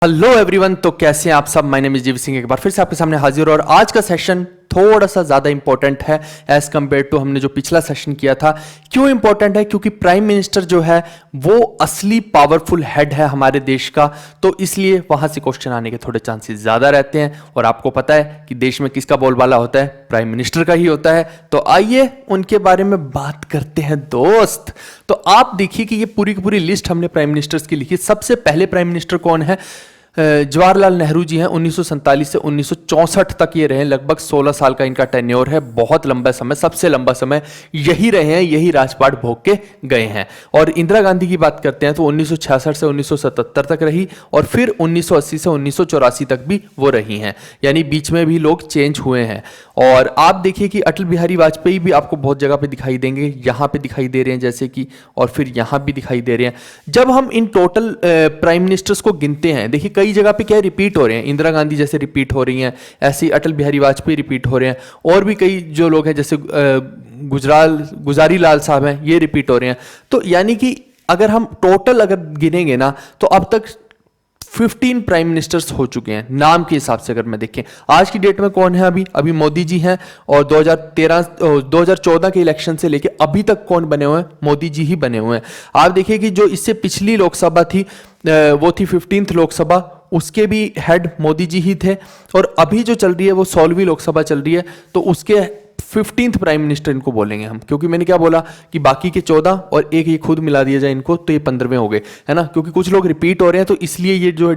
Hello everyone, तो कैसे हैं आप सब। माय नेम इज जीवी सिंह, एक बार फिर से आपके सामने हाजिर। और आज का सेशन थोड़ा सा ज़्यादा इंपॉर्टेंट है एज कम्पेयर टू हमने जो पिछला सेशन किया था। क्यों इंपॉर्टेंट है? क्योंकि प्राइम मिनिस्टर जो है वो असली पावरफुल हेड है हमारे देश का, तो इसलिए वहां से क्वेश्चन आने के थोड़े चांसेस ज़्यादा रहते हैं। और आपको पता है कि देश में किसका बोलबाला होता है? प्राइम मिनिस्टर का ही होता है। तो आइए उनके बारे में बात करते हैं दोस्त। तो आप देखिए कि ये पूरी की पूरी लिस्ट हमने प्राइम मिनिस्टर्स की लिखी। सबसे पहले प्राइम मिनिस्टर कौन है? जवाहरलाल नेहरू जी हैं। 1947 से 1964 तक ये रहे। लगभग 16 साल का इनका टेन्योर है। बहुत लंबा समय, सबसे लंबा समय यही रहे हैं, यही राजपाट भोग के गए हैं। और इंदिरा गांधी की बात करते हैं तो 1966 से 1977 तक रही, और फिर 1980 से 1984 तक भी वो रही हैं। यानी बीच में भी लोग चेंज हुए हैं। और आप देखिए कि अटल बिहारी वाजपेयी भी आपको बहुत जगह पे दिखाई देंगे। यहाँ पे दिखाई दे रहे हैं जैसे कि, और फिर यहाँ भी दिखाई दे रहे हैं। जब हम इन टोटल प्राइम मिनिस्टर्स को गिनते हैं, देखिए कई जगह पे क्या रिपीट हो रहे हैं। इंदिरा गांधी जैसे रिपीट हो रही हैं, ऐसे ही अटल बिहारी वाजपेयी रिपीट हो रहे हैं। और भी कई जो लोग हैं जैसे गुजारी लाल साहब हैं, ये रिपीट हो रहे हैं। तो यानी कि अगर हम टोटल अगर गिनेंगे ना, तो अब तक 15 प्राइम मिनिस्टर्स हो चुके हैं नाम के हिसाब से। अगर मैं देखें आज की डेट में कौन है, अभी मोदी जी हैं। और 2014 के इलेक्शन से लेके अभी तक कौन बने हुए हैं? मोदी जी ही बने हुए हैं। आप देखिए कि जो इससे पिछली लोकसभा थी वो थी 15th लोकसभा, उसके भी हेड मोदी जी ही थे। और अभी जो चल रही है वो 16वीं लोकसभा चल रही है, तो उसके 15th प्राइम मिनिस्टर इनको बोलेंगे हम। क्योंकि मैंने क्या बोला कि बाकी के 14 और एक ये खुद मिला दिया जाए इनको, तो ये 15वें हो गए, है ना। क्योंकि कुछ लोग रिपीट हो रहे हैं, तो इसलिए ये जो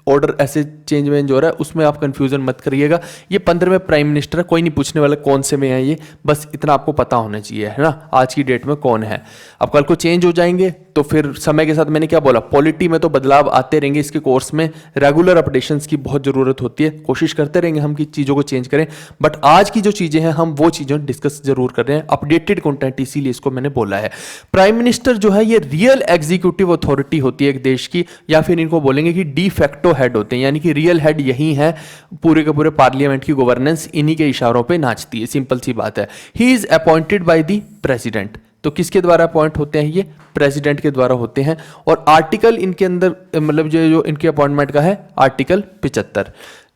ऑर्डर ऐसे चेंज वेंज हो रहा है, उसमें आप कंफ्यूजन मत करिएगा। ये 15वें प्राइम मिनिस्टर है। कोई नहीं पूछने वाला कौन से में है ये, बस इतना आपको पता होना चाहिए, है ना, आज की डेट में कौन है। अब कल को चेंज हो जाएंगे तो फिर समय के साथ, मैंने क्या बोला, पॉलिटी में तो बदलाव आते रहेंगे। इसके कोर्स में रेगुलर अपडेशंस की बहुत जरूरत होती है। कोशिश करते रहेंगे हम कि चीज़ों को चेंज करें, बट आज की जो चीज़ें हैं हम वो चीज़ें डिस्कस जरूर कर रहे हैं। अपडेटेड कंटेंट, इसीलिए इसको मैंने बोला है। प्राइम मिनिस्टर जो है ये रियल एग्जीक्यूटिव अथॉरिटी होती है एक देश की, या फिर इनको बोलेंगे कि डी फैक्टो हेड होते हैं। यानी कि रियल हेड यही है। पूरे के पूरे पार्लियामेंट की गवर्नेंस इन्हीं के इशारों पे नाचती है। सिंपल सी बात है। He is appointed by the president. तो किसके द्वारा अपॉइंट होते हैं? ये प्रेसिडेंट के द्वारा होते हैं। और आर्टिकल इनके अंदर, मतलब जो इनके अपॉइंटमेंट का है, आर्टिकल 75।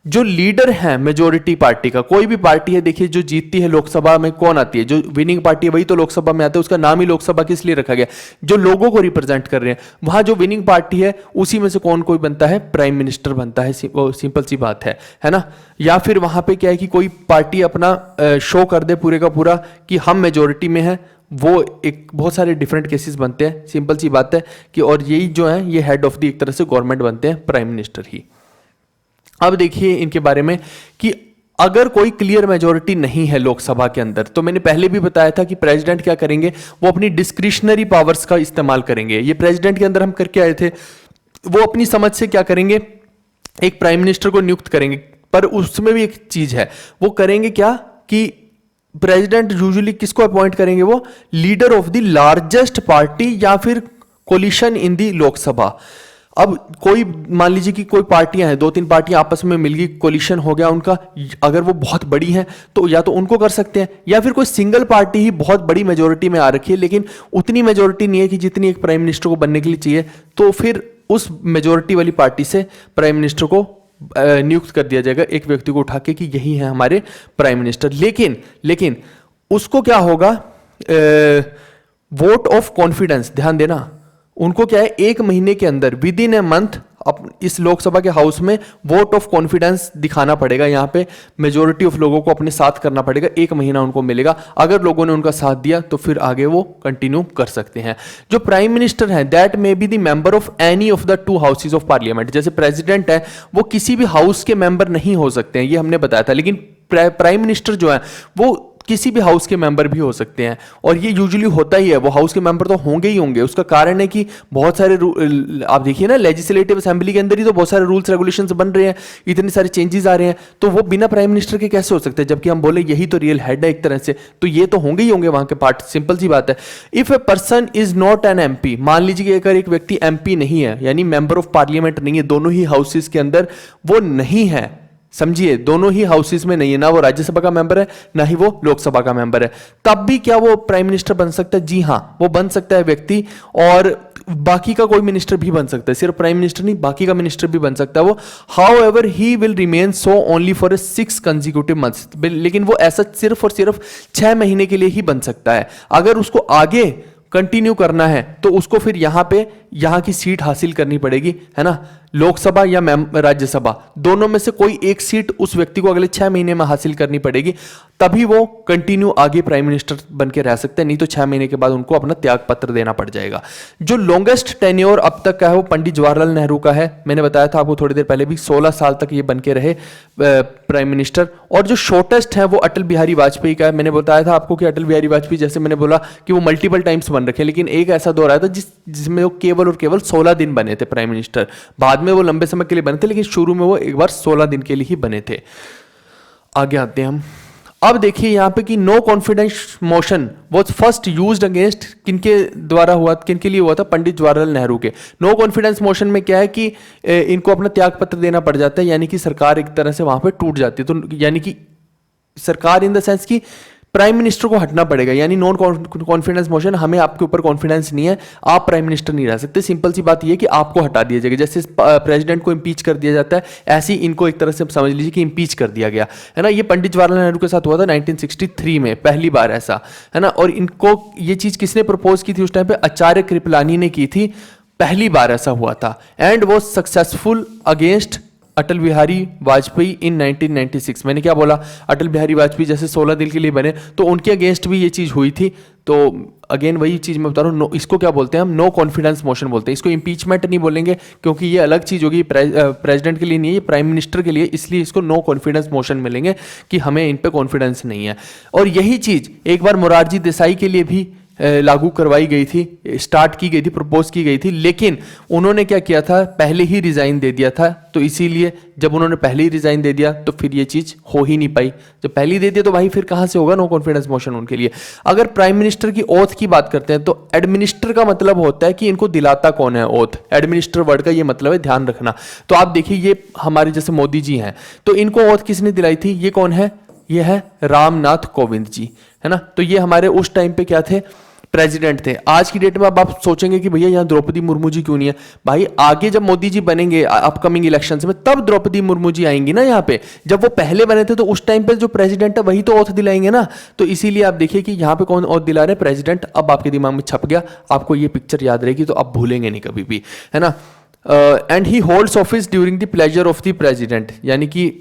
जो लीडर है मेजोरिटी पार्टी का, कोई भी पार्टी है, देखिए जो जीतती है लोकसभा में कौन आती है? जो विनिंग पार्टी है वही तो लोकसभा में आती है। उसका नाम ही लोकसभा किस लिए रखा गया? जो लोगों को रिप्रेजेंट कर रहे हैं। वहां जो विनिंग पार्टी है उसी में से कोई बनता है? प्राइम मिनिस्टर बनता है। सिंपल सी बात है ना। या फिर वहां पे क्या है कि कोई पार्टी अपना शो कर दे पूरे का पूरा कि हम मेजोरिटी में है, वो एक बहुत सारे डिफरेंट केसेस बनते हैं। सिंपल सी बात है कि, और यही जो है ये हेड ऑफ द एक तरह से गवर्नमेंट बनते हैं, प्राइम मिनिस्टर ही। अब देखिए इनके बारे में कि अगर कोई क्लियर मेजोरिटी नहीं है लोकसभा के अंदर, तो मैंने पहले भी बताया था कि प्रेसिडेंट क्या करेंगे, वो अपनी डिस्क्रिशनरी पावर्स का इस्तेमाल करेंगे। ये प्रेसिडेंट के अंदर हम करके आए थे। वो अपनी समझ से क्या करेंगे, एक प्राइम मिनिस्टर को नियुक्त करेंगे। पर उसमें भी एक चीज है, वो करेंगे क्या कि प्रेसिडेंट यूजुअली किसको अपॉइंट करेंगे? वो leader of the largest party या फिर कोलिशन इन दी लोकसभा। अब कोई मान लीजिए कि कोई पार्टियां हैं, 2-3 पार्टियां आपस में मिल गई, कोलिशन हो गया उनका। अगर वो बहुत बड़ी हैं तो या तो उनको कर सकते हैं, या फिर कोई सिंगल पार्टी ही बहुत बड़ी मेजोरिटी में आ रखी है, लेकिन उतनी मेजोरिटी नहीं है कि जितनी एक प्राइम मिनिस्टर को बनने के लिए चाहिए, तो फिर उस मेजोरिटी वाली पार्टी से प्राइम मिनिस्टर को नियुक्त कर दिया जाएगा, एक व्यक्ति को उठा के कि यही है हमारे प्राइम मिनिस्टर। लेकिन उसको क्या होगा, वोट ऑफ कॉन्फिडेंस, ध्यान देना। उनको क्या है, 1 महीने के अंदर, विद इन ए मंथ, इस लोकसभा के हाउस में वोट ऑफ कॉन्फिडेंस दिखाना पड़ेगा। यहां पे मेजोरिटी ऑफ लोगों को अपने साथ करना पड़ेगा। 1 महीना उनको मिलेगा। अगर लोगों ने उनका साथ दिया तो फिर आगे वो कंटिन्यू कर सकते हैं। जो प्राइम मिनिस्टर है, that may be the member of any of the 2 houses of parliament. जैसे प्रेसिडेंट है, वो किसी भी हाउस के मेंबर नहीं हो सकते हैं, ये हमने बताया था। लेकिन प्राइम मिनिस्टर जो है वो किसी भी हाउस के मेंबर भी हो सकते हैं। और ये यूजुअली होता ही है, वो हाउस के मेंबर तो होंगे ही होंगे। उसका कारण है कि बहुत सारे आप देखिए ना, लेजिस्लेटिव असेंबली के अंदर ही तो बहुत सारे रूल्स रेगुलेशंस बन रहे हैं, इतने सारे चेंजेस आ रहे हैं। तो वो बिना प्राइम मिनिस्टर के कैसे हो सकते हैं? जबकि हम बोले यही तो रियल हेड है एक तरह से, तो ये तो होंगे ही होंगे वहां के पार्ट। सिंपल सी बात है। If a person is not an MP, मान लीजिए कि अगर एक व्यक्ति एमपी नहीं है, यानी मेंबर ऑफ पार्लियामेंट नहीं है, दोनों ही हाउसेस के अंदर वो नहीं है, समझिए, दोनों ही हाउसेस में नहीं है, ना वो राज्यसभा का मेंबर है ना ही वो लोकसभा का मेंबर है, तब भी क्या वो प्राइम मिनिस्टर बन सकता है? जी हां, वो बन सकता है व्यक्ति। और बाकी का कोई मिनिस्टर भी बन सकता है, सिर्फ प्राइम मिनिस्टर नहीं, बाकी का मिनिस्टर भी बन सकता है वो। How ever he will remain so only for a 6 consecutive months, लेकिन वो ऐसा सिर्फ और सिर्फ 6 महीने के लिए ही बन सकता है। अगर उसको आगे कंटिन्यू करना है तो उसको फिर यहां की सीट हासिल करनी पड़ेगी, है ना, लोकसभा या राज्यसभा, दोनों में से कोई एक सीट उस व्यक्ति को अगले 6 महीने में हासिल करनी पड़ेगी, तभी वो कंटिन्यू आगे प्राइम मिनिस्टर बन के रह सकते हैं, नहीं तो 6 महीने के बाद उनको अपना त्याग पत्र देना पड़ जाएगा। जो लॉन्गेस्ट टेन्योर अब तक का है वो पंडित जवाहरलाल नेहरू का है। मैंने बताया था आपको थोड़ी देर पहले भी, 16 साल तक ये बन के रहे प्राइम मिनिस्टर। और जो शॉर्टेस्ट है वो अटल बिहारी वाजपेयी का है। मैंने बताया था आपको कि अटल बिहारी वाजपेयी, जैसे मैंने बोला कि वो मल्टीपल टाइम्स बन रखे, लेकिन एक ऐसा दौर आया था जिसमें वो केवल और केवल 16 दिन बने थे प्राइम मिनिस्टर। बाद में वो लंबे समय के लिए बने थे, लेकिन शुरू में वो एक बार 16 दिन के लिए ही बने थे। आगे आते हैं हम। अब देखिए यहां पे कि no confidence motion was first used against किनके द्वारा हुआ, किनके लिए हुआ था, पंडित जवाहरलाल नेहरू के। नो कॉन्फिडेंस मोशन में क्या है कि इनको अपना त्याग पत्र देना पड़ जाता है, यानी कि सरकार एक तरह से वहां पे टूट जाती है। तो यानी कि सरकार इन द सेंस की प्राइम मिनिस्टर को हटना पड़ेगा, यानी नॉन कॉन्फिडेंस मोशन, हमें आपके ऊपर कॉन्फिडेंस नहीं है, आप प्राइम मिनिस्टर नहीं रह सकते। सिंपल सी बात यह है कि आपको हटा दिया जाएगा। जैसे प्रेसिडेंट को इंपीच कर दिया जाता है, ऐसे ही इनको एक तरह से समझ लीजिए कि इंपीच कर दिया गया, है ना। ये पंडित जवाहरलाल नेहरू के साथ हुआ था 1963 में, पहली बार ऐसा, है ना। और इनको ये चीज किसने प्रपोज की थी उस टाइम पे, आचार्य कृपलानी ने की थी, पहली बार ऐसा हुआ था। एंड वो सक्सेसफुल अगेंस्ट अटल बिहारी वाजपेयी इन 1996। मैंने क्या बोला, अटल बिहारी वाजपेयी जैसे 16 दिन के लिए बने तो उनके अगेंस्ट भी ये चीज हुई थी। तो अगेन वही चीज मैं बता रहा हूँ, इसको क्या बोलते हैं हम, नो कॉन्फिडेंस मोशन बोलते हैं। इसको इंपीचमेंट नहीं बोलेंगे क्योंकि ये अलग चीज होगी, प्रेसिडेंट के लिए नहीं है, ये प्राइम मिनिस्टर के लिए, इसलिए इसको नो कॉन्फिडेंस मोशन मिलेंगे कि हमें इन पे कॉन्फिडेंस नहीं है। और यही चीज एक बार मोरारजी देसाई के लिए भी लागू करवाई गई थी, स्टार्ट की गई थी, प्रपोज की गई थी, लेकिन उन्होंने क्या किया था, पहले ही रिजाइन दे दिया था। तो इसीलिए जब उन्होंने पहले ही रिजाइन दे दिया तो फिर ये चीज हो ही नहीं पाई। जब पहले ही दे दिया तो भाई फिर कहां से होगा नो कॉन्फिडेंस मोशन उनके लिए। अगर प्राइम मिनिस्टर की ओथ की बात करते हैं तो एडमिनिस्टर का मतलब होता है कि इनको दिलाता कौन है ओथ, एडमिनिस्टर वर्ड का ये मतलब है, ध्यान रखना। तो आप देखिए ये हमारे जैसे मोदी जी हैं, तो इनको ओथ किसने दिलाई थी, ये कौन है, ये है रामनाथ कोविंद जी, है ना। तो ये हमारे उस टाइम पे क्या थे, प्रेसिडेंट थे। आज की डेट में अब आप सोचेंगे कि भैया यहाँ द्रौपदी मुर्मू जी क्यों नहीं है, भाई आगे जब मोदी जी बनेंगे अपकमिंग इलेक्शंस में तब द्रौपदी मुर्मू जी आएंगी ना यहाँ पे। जब वो पहले बने थे तो उस टाइम पे जो प्रेसिडेंट है वही तो ओथ दिलाएंगे ना। तो इसीलिए आप देखिए कि यहाँ पे कौन ओथ दिला रहे, प्रेसिडेंट। अब आपके दिमाग में छप गया, आपको ये पिक्चर याद रहेगी तो आप भूलेंगे नहीं कभी भी, है ना। And he holds office during the pleasure of the president, यानी कि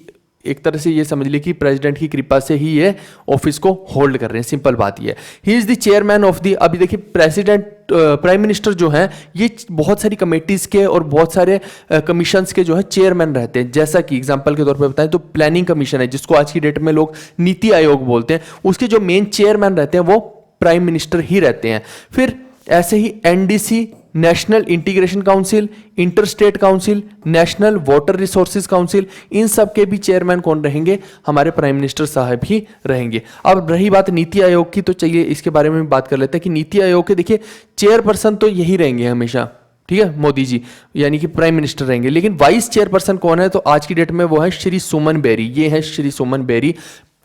एक तरह से ये समझ लीजिए कि प्रेसिडेंट की कृपा से ही ये ऑफिस को होल्ड कर रहे हैं, सिंपल बात ये है। He is the chairman of the, अभी देखिए प्रेसिडेंट प्राइम मिनिस्टर जो हैं ये बहुत सारी कमेटीज के और बहुत सारे कमीशंस के जो है चेयरमैन रहते हैं। जैसा कि एग्जांपल के तौर पे बताएं तो प्लानिंग कमीशन है, जिसको आज की डेट में लोग नीति आयोग बोलते हैं, उसके जो मेन चेयरमैन रहते हैं वो प्राइम मिनिस्टर ही रहते हैं। फिर ऐसे ही NDC, national integration council, interstate council, national water resources council, इन सब के भी चेयरमैन कौन रहेंगे, हमारे प्राइम मिनिस्टर साहब ही रहेंगे। अब रही बात नीति आयोग की, तो चलिए इसके बारे में बात कर लेते हैं कि नीति आयोग के देखिए चेयरपर्सन तो यही रहेंगे हमेशा, ठीक है, मोदी जी, यानी कि प्राइम मिनिस्टर रहेंगे। लेकिन वाइस चेयरपर्सन कौन है, तो आज की डेट में वो है श्री सुमन बेरी, ये है श्री सुमन बेरी।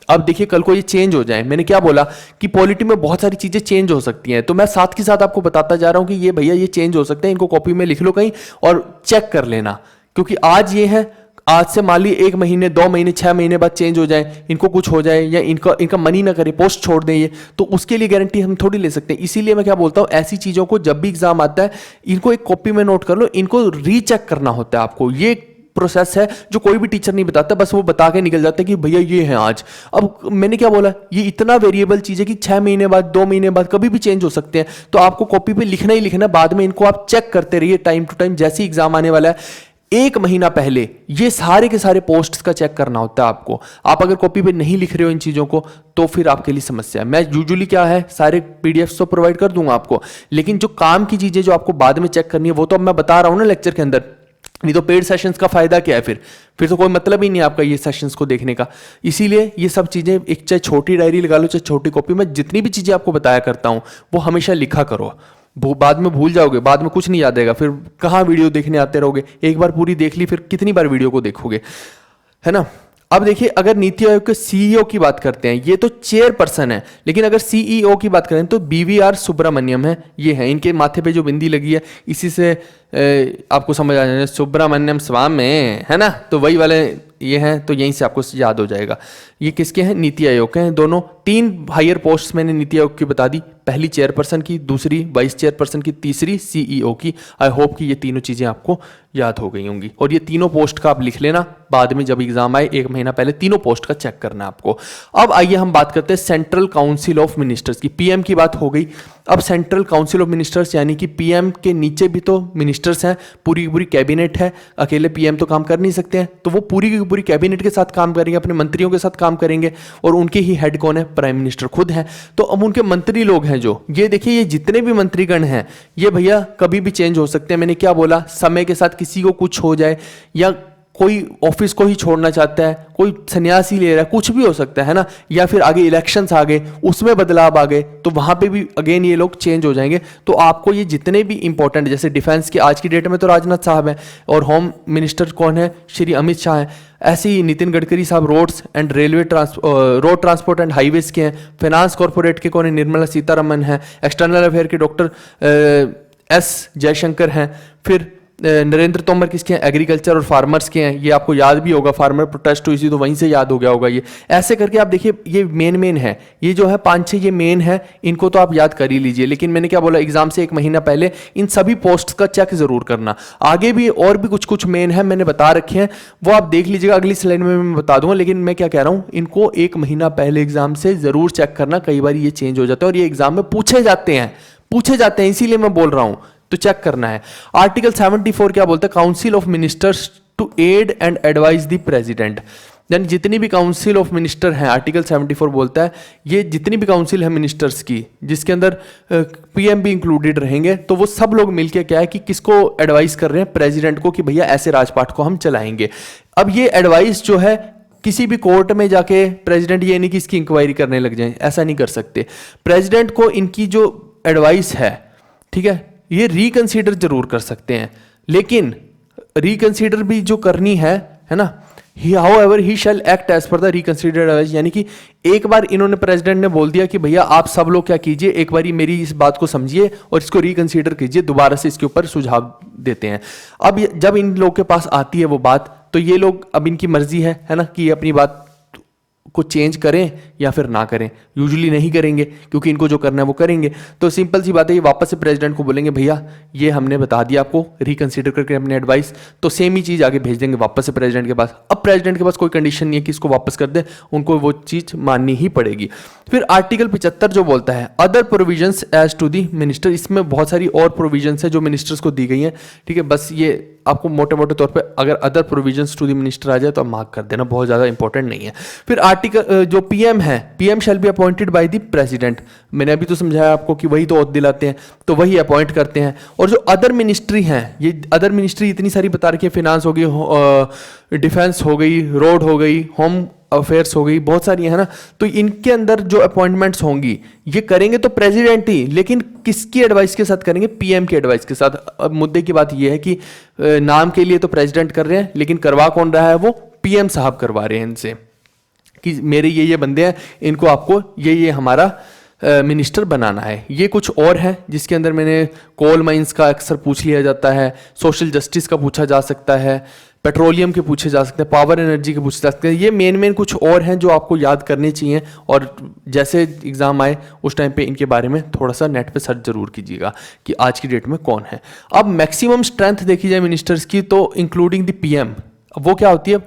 अब देखिए कल को ये चेंज हो जाए, मैंने क्या बोला कि पॉलिटी में बहुत सारी चीजें चेंज हो सकती हैं, तो मैं साथ के साथ आपको बताता जा रहा हूं कि ये भैया ये चेंज हो सकते हैं, इनको कॉपी में लिख लो कहीं और चेक कर लेना। क्योंकि आज ये है, आज से मान ली 1 महीने 2 महीने 6 महीने बाद चेंज हो जाए, इनको कुछ हो जाए या इनका मनी ना करे, पोस्ट छोड़ दें ये, तो उसके लिए गारंटी हम थोड़ी ले सकते हैं। इसीलिए मैं क्या बोलता हूं, ऐसी चीजों को जब भी एग्जाम आता है इनको एक कॉपी में नोट कर लो, इनको रीचेक करना होता है आपको। ये प्रोसेस है जो कोई भी टीचर नहीं बताता, बस वो बता के निकल जाता है कि भैया ये है आज। अब मैंने क्या बोला, ये इतना वेरिएबल चीज है कि 6 महीने बाद 2 महीने बाद कभी भी चेंज हो सकते हैं, तो आपको कॉपी पे लिखना ही लिखना, बाद में इनको आप चेक करते रहिए टाइम टू टाइम। जैसे एग्जाम आने वाला है 1 महीना पहले ये सारे के सारे पोस्ट्स का चेक करना होता है आपको। आप अगर कॉपी पे नहीं लिख रहे हो इन चीजों को तो फिर आपके लिए समस्या है। मैं यूजुअली क्या है सारे पीडीएफ तो प्रोवाइड कर दूंगा आपको, लेकिन जो काम की चीजें जो आपको बाद में चेक करनी है वो तो अब मैं बता रहा हूं ना लेक्चर के अंदर। नहीं तो पेड सेशंस का फायदा क्या है, फिर तो कोई मतलब ही नहीं आपका ये सेशंस को देखने का। इसीलिए ये सब चीजें, एक चाहे छोटी डायरी लगा लो चाहे छोटी कॉपी में, जितनी भी चीजें आपको बताया करता हूं वो हमेशा लिखा करो। बाद में भूल जाओगे, बाद में कुछ नहीं याद रहेगा, फिर कहाँ वीडियो देखने आते रहोगे। एक बार पूरी देख ली, फिर कितनी बार वीडियो को देखोगे, है ना। अब देखिए, अगर नीति आयोग के सीईओ की बात करते हैं, ये तो चेयरपर्सन है, लेकिन अगर सीईओ की बात करें तो बीवीआर सुब्रमण्यम है, ये है। इनके माथे पे जो बिंदी लगी है, इसी से आपको समझ आ जाए, सुब्रमण्यम स्वामी, है ना, तो वही वाले ये हैं, तो यहीं से आपको याद हो जाएगा। ये किसके हैं? नीति आयोग के हैं दोनों। 3 हायर पोस्ट मैंने नीति आयोग की बता दी, पहली चेयरपर्सन की, दूसरी वाइस चेयरपर्सन की, तीसरी सीईओ की। आई होप कि ये तीनों चीज़ें आपको याद हो गई होंगी, और ये तीनों पोस्ट का आप लिख लेना, बाद में जब एग्जाम आए 1 महीना पहले तीनों पोस्ट का चेक करना आपको। अब आइए हम बात करते हैं सेंट्रल काउंसिल ऑफ मिनिस्टर्स की। पीएम की बात हो गई, अब सेंट्रल काउंसिल ऑफ मिनिस्टर्स यानी कि पीएम के नीचे भी तो मिनिस्टर्स हैं, पूरी की पूरी कैबिनेट है, अकेले पीएम तो काम कर नहीं सकते हैं, तो वो पूरी की पूरी कैबिनेट के साथ काम करेंगे, अपने मंत्रियों के साथ काम करेंगे, और उनके ही हेड कौन है? प्राइम मिनिस्टर खुद है। तो अब उनके मंत्री लोग हैं जो, ये देखिए, ये जितने भी मंत्रीगण हैं, ये भैया कभी भी चेंज हो सकते हैं। मैंने क्या बोला? समय के साथ किसी को कुछ हो जाए, या कोई ऑफिस को ही छोड़ना चाहता है, कोई सन्यासी ले रहा है, कुछ भी हो सकता है ना, या फिर आगे इलेक्शंस आ गए, उसमें बदलाव आ गए, तो वहां पे भी अगेन ये लोग चेंज हो जाएंगे। तो आपको ये जितने भी इंपॉर्टेंट, जैसे डिफेंस की आज की डेट में तो राजनाथ साहब हैं, और होम मिनिस्टर कौन है? श्री अमित शाह हैं। ऐसे ही नितिन गडकरी साहब रोड ट्रांसपोर्ट एंड हाईवेज के हैं। फाइनेंस कॉर्पोरेट के कौन है? निर्मला सीतारमन है। एक्सटर्नल अफेयर के डॉक्टर एस जयशंकर हैं। फिर नरेंद्र तोमर किसके हैं? एग्रीकल्चर और फार्मर्स के हैं। ये आपको याद भी होगा, फार्मर प्रोटेस्ट हुई थी तो वहीं से याद हो गया होगा ये। ऐसे करके आप देखिए, ये मेन है, ये जो है 5-6 ये मेन है, इनको तो आप याद कर ही लीजिए। लेकिन मैंने क्या बोला, एग्जाम से 1 महीना पहले इन सभी पोस्ट का चेक जरूर करना। आगे भी और भी कुछ मेन है, मैंने बता रखे हैं, वो आप देख लीजिएगा, अगली स्लाइड में मैं बता दूंगा। लेकिन मैं क्या कह रहा हूं, इनको 1 महीना पहले एग्जाम से जरूर चेक करना। कई बार ये चेंज हो जाता है और ये एग्जाम में पूछे जाते हैं, इसीलिए मैं बोल रहा हूं, तो चेक करना है। आर्टिकल 74 क्या बोलता है? Council of ministers to aid and advise the president. यानी जितनी भी काउंसिल ऑफ मिनिस्टर हैं, आर्टिकल 74 बोलता है, ये जितनी भी काउंसिल है मिनिस्टर्स की, जिसके अंदर पीएम भी इंक्लूडेड रहेंगे, तो वो सब लोग मिलकर क्या है कि किसको एडवाइस कर रहे हैं? प्रेसिडेंट को, कि भैया ऐसे राजपाट को हम चलाएंगे। अब ये एडवाइस जो है, किसी भी कोर्ट में जाके प्रेसिडेंट ये नहीं कि इसकी इंक्वायरी करने लग जाए, ऐसा नहीं कर सकते। प्रेसिडेंट को इनकी जो एडवाइस है, ठीक है, ये रिकंसीडर जरूर कर सकते हैं, लेकिन रिकंसीडर भी जो करनी है ना, however he shall act as per the reconsidered advice. यानी कि एक बार इन्होंने, प्रेसिडेंट ने बोल दिया कि भैया आप सब लोग क्या कीजिए, एक बारी मेरी इस बात को समझिए और इसको रिकंसीडर कीजिए, दोबारा से इसके ऊपर सुझाव देते हैं। अब जब इन लोग के पास आती है वो बात, तो ये लोग, अब इनकी मर्जी है ना, कि ये अपनी बात को चेंज करें या फिर ना करें। यूजुअली नहीं करेंगे, क्योंकि इनको जो करना है वो करेंगे। तो सिंपल सी बात है, ये वापस से प्रेसिडेंट को बोलेंगे भैया ये हमने बता दिया आपको, रिकंसीडर करके अपने एडवाइस, तो सेम ही चीज़ आगे भेज देंगे वापस से प्रेसिडेंट के पास। अब प्रेसिडेंट के पास कोई कंडीशन नहीं है कि इसको वापस कर दे, उनको वो चीज़ माननी ही पड़ेगी। फिर आर्टिकल 75 जो बोलता है other provisions as to the minister, इसमें बहुत सारी और प्रोविजंस है जो मिनिस्टर्स को दी गई हैं, ठीक है। बस ये आपको मोटे मोटे तौर पे अगर other provisions to the minister आ जाए तो आप मार्क कर देना, बहुत ज़्यादा इंपॉर्टेंट नहीं है। फिर आर्टिकल जो पीएम है, PM shall be appointed by the president, मैंने अभी तो समझाया आपको कि वही तो ओथ दिलाते हैं, तो वही अपॉइंट करते हैं। और जो अदर मिनिस्ट्री हैं, ये अदर मिनिस्ट्री इतनी सारी बता रखी है, फिनांस हो गई, डिफेंस हो गई, रोड हो गई, होम अफेयर्स हो गई, बहुत सारी है ना। तो इनके अंदर जो अपॉइंटमेंट्स होंगी ये करेंगे तो प्रेसिडेंट ही, लेकिन किसकी एडवाइस के साथ करेंगे? पीएम की एडवाइस के साथ। अब मुद्दे की बात ये है कि नाम के लिए तो प्रेसिडेंट कर रहे हैं, लेकिन करवा कौन रहा है? वो पीएम साहब करवा रहे हैं इनसे, कि मेरे ये बंदे हैं, इनको आपको ये हमारा मिनिस्टर बनाना है। ये कुछ और है जिसके अंदर मैंने कोल माइंस का अक्सर पूछ लिया जाता है, सोशल जस्टिस का पूछा जा सकता है, पेट्रोलियम के पूछे जा सकते हैं, पावर एनर्जी के पूछे जा सकते हैं। ये मेन कुछ और हैं जो आपको याद करने चाहिए, और जैसे एग्जाम आए उस टाइम पे इनके बारे में थोड़ा सा नेट पे सर्च जरूर कीजिएगा कि आज की डेट में कौन है। अब मैक्सिमम स्ट्रेंथ देखी जाए मिनिस्टर्स की, तो इंक्लूडिंग द पीएम, वो क्या होती है?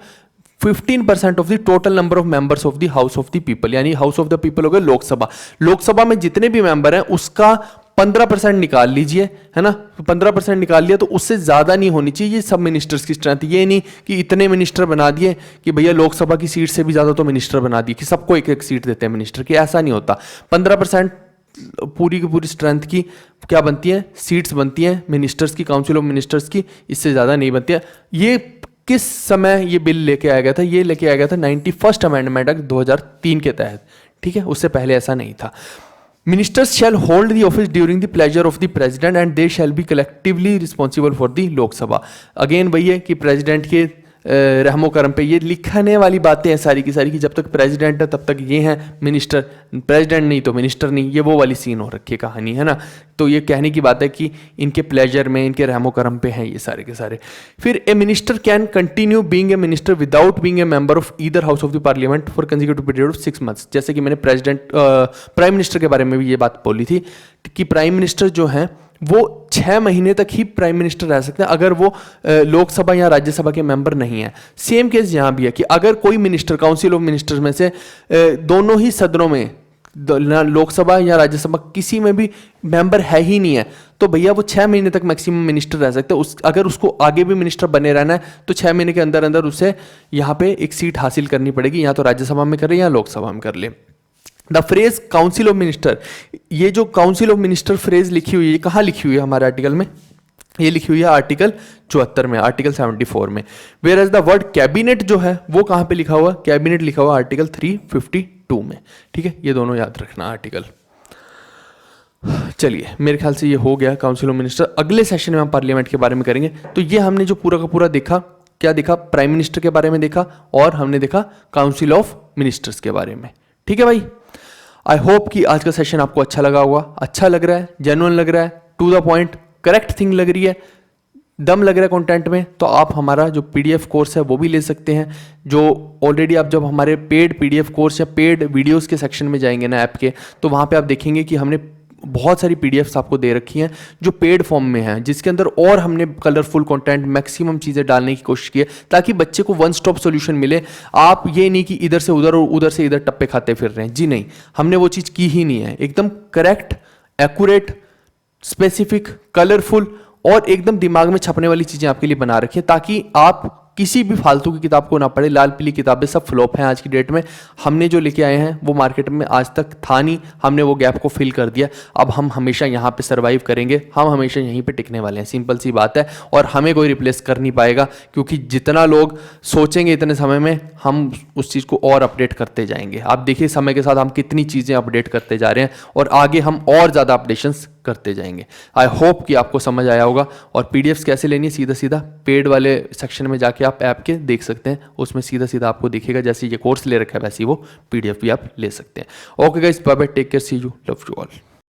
15% of the total number of members of the house of the people, यानी हाउस ऑफ द पीपल हो गए लोकसभा। लोकसभा में जितने भी मेंबर हैं उसका 15% निकाल लीजिए, है ना। 15% निकाल लिया तो उससे ज्यादा नहीं होनी चाहिए ये सब मिनिस्टर्स की स्ट्रेंथ। ये नहीं कि इतने मिनिस्टर बना दिए कि भैया लोकसभा की सीट से भी ज्यादा तो मिनिस्टर बना दिए कि सबको एक एक सीट देते हैं मिनिस्टर की, ऐसा नहीं होता। 15% पूरी की पूरी स्ट्रेंथ की क्या बनती है? सीट्स बनती हैं मिनिस्टर्स की, काउंसिल ऑफ मिनिस्टर्स की, इससे ज्यादा नहीं बनती है। ये किस समय ये बिल लेके आया गया था? ये लेके आया गया था 91st अमेंडमेंट एक्ट 2003 के तहत, ठीक है। उससे पहले ऐसा नहीं था। Ministers shall hold the office during the pleasure of the president and they shall be collectively responsible for the Lok Sabha. Again वही है कि प्रेसिडेंट के रहमो करम पे, ये लिखने वाली बातें हैं सारी की सारी कि जब तक प्रेसिडेंट है तब तक ये हैं मिनिस्टर, प्रेसिडेंट नहीं तो मिनिस्टर नहीं, ये वो वाली सीन हो रखी है कहानी, है ना। तो ये कहने की बात है कि इनके प्लेजर में, इनके रहमो करम पे हैं ये सारे के सारे। फिर a minister can continue being a minister without being a member of either house of the parliament for consecutive period of 6 months. जैसे कि मैंने प्राइम मिनिस्टर के बारे में भी ये बात बोली थी कि प्राइम मिनिस्टर जो हैं वो 6 महीने तक ही प्राइम मिनिस्टर रह सकते हैं अगर वो लोकसभा या राज्यसभा के मेंबर नहीं है। सेम केस यहाँ भी है कि अगर कोई मिनिस्टर काउंसिल ऑफ मिनिस्टर्स में से दोनों ही सदनों में, लोकसभा या राज्यसभा किसी में भी मेंबर है ही नहीं है, तो भैया वो 6 महीने तक मैक्सिमम मिनिस्टर रह सकते हैं। अगर उसको आगे भी मिनिस्टर बने रहना है तो 6 महीने के अंदर अंदर उसे यहाँ पे एक सीट हासिल करनी पड़ेगी, या तो राज्यसभा में कर ले या लोकसभा में कर ले। The phrase council of minister, ये जो काउंसिल ऑफ मिनिस्टर फ्रेज लिखी हुई है, ये कहाँ लिखी हुई है हमारे आर्टिकल में? ये लिखी हुई है आर्टिकल 74 में, आर्टिकल 74 में। Whereas the word cabinet जो है वो कहाँ पे लिखा हुआ? कैबिनेट लिखा हुआ आर्टिकल 352 में। ठीक है, ये दोनों याद रखना आर्टिकल। चलिए, मेरे ख्याल से ये हो गया काउंसिल ऑफ मिनिस्टर। अगले सेशन में हम पार्लियामेंट के बारे में करेंगे। तो ये हमने जो पूरा का पूरा देखा, क्या देखा? प्राइम मिनिस्टर के बारे में देखा और हमने देखा काउंसिल ऑफ मिनिस्टर्स के बारे में। ठीक है भाई, आई होप कि आज का सेशन आपको अच्छा लगा होगा। अच्छा लग रहा है, जेन्युइन लग रहा है, to the point, correct thing लग रही है, दम लग रहा है कंटेंट में, तो आप हमारा जो पीडीएफ कोर्स है वो भी ले सकते हैं। जो ऑलरेडी आप जब हमारे पेड पीडीएफ कोर्स या पेड वीडियोस के सेक्शन में जाएंगे ना ऐप के, तो वहाँ पे आप देखेंगे कि हमने बहुत सारी पीडीएफ्स आपको दे रखी हैं जो पेड फॉर्म में हैं, जिसके अंदर और हमने कलरफुल कंटेंट, मैक्सिमम चीज़ें डालने की कोशिश की है ताकि बच्चे को वन स्टॉप सॉल्यूशन मिले। आप ये नहीं कि इधर से उधर और उधर से इधर टप्पे खाते फिर रहे हैं, जी नहीं, हमने वो चीज़ की ही नहीं है। एकदम करेक्ट, एक्यूरेट, स्पेसिफिक, कलरफुल और एकदम दिमाग में छपने वाली चीज़ें आपके लिए बना रखी है ताकि आप किसी भी फालतू की किताब को ना पढ़े। लाल पीली किताबें सब फ्लॉप हैं आज की डेट में। हमने जो लेके आए हैं वो मार्केट में आज तक था नहीं, हमने वो गैप को फिल कर दिया। अब हम हमेशा यहाँ पे सरवाइव करेंगे, हम हमेशा यहीं पे टिकने वाले हैं, सिंपल सी बात है। और हमें कोई रिप्लेस कर नहीं पाएगा, क्योंकि जितना लोग सोचेंगे इतने समय में हम उस चीज़ को और अपडेट करते जाएंगे। आप देखिए समय के साथ हम कितनी चीज़ें अपडेट करते जा रहे हैं और आगे हम और ज़्यादा अपडेशंस करते जाएंगे। आई होप कि आपको समझ आया होगा। और पीडीएफ्स कैसे लेनी है, सीधा सीधा पेड वाले सेक्शन में जाके आप ऐप के देख सकते हैं, उसमें सीधा सीधा आपको दिखेगा। जैसे ये कोर्स ले रखा है वैसे ही वो पीडीएफ भी आप ले सकते हैं। Okay guys, bye bye, take care, see you, love you all.